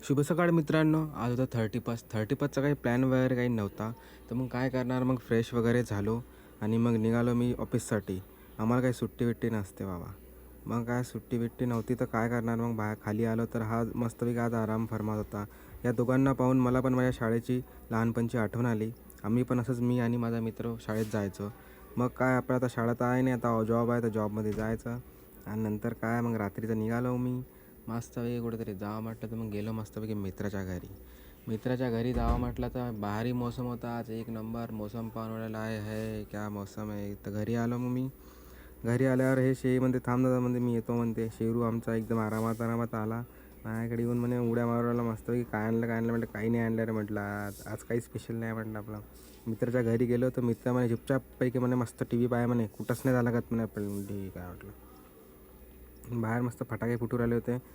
शुभ सकाळ मित्रांनो. आज होता 31चा काही प्लॅन वगैरे काही नव्हता. तर मग काय करणार, मग फ्रेश वगैरे झालो आणि मग निघालो मी ऑफिससाठी. आम्हाला काही सुट्टी-बिट्टी नसते बाबा. मग काय सुट्टी-बिट्टी नव्हती तर काय करणार, मग बाहेर खाली आलो तर हा मस्तपैकी आज आराम फरमात होता. या दोघांना पाहून मला पण माझ्या शाळेची लहानपणची आठवण आली. आम्ही पण असंच मी आणि माझा मित्र शाळेत जायचो. मग काय आपलं आता शाळा तर आहे नाही, आता जॉब आहे तर जॉबमध्ये जायचं. आणि नंतर काय मग रात्रीचं निघालो मी. मस्तपैकी कुठेतरी जावं म्हटलं तर मग गेलो मस्तपैकी मित्राच्या घरी. मित्राच्या घरी जावं म्हटलं तर बाहेरही मोसम होता आज एक नंबर. मौसम पाहून म्हणाला आहे क्या मौसम आहे. तर घरी आलो मग मी. घरी आल्यावर हे शेही म्हणते थांब दादा, म्हणते मी येतो म्हणते. शेरू आमचा एकदम आरामात आरामात आला माझ्याकडे येऊन म्हणे उड्या मारवायला मस्तपैकी. काय आणलं म्हटलं काही नाही आणलं रे म्हटलं. आज काही स्पेशल नाही म्हटलं आपलं. मित्राच्या घरी गेलो तर मित्र म्हणे चुपचापपैकी म्हणे मस्त टी व्ही पाहाय म्हणे, कुठंच नाही झाला का म्हणे आपण. ठीक आहे म्हटलं. बाहेर मस्त फटाके फुटू राहिले होते.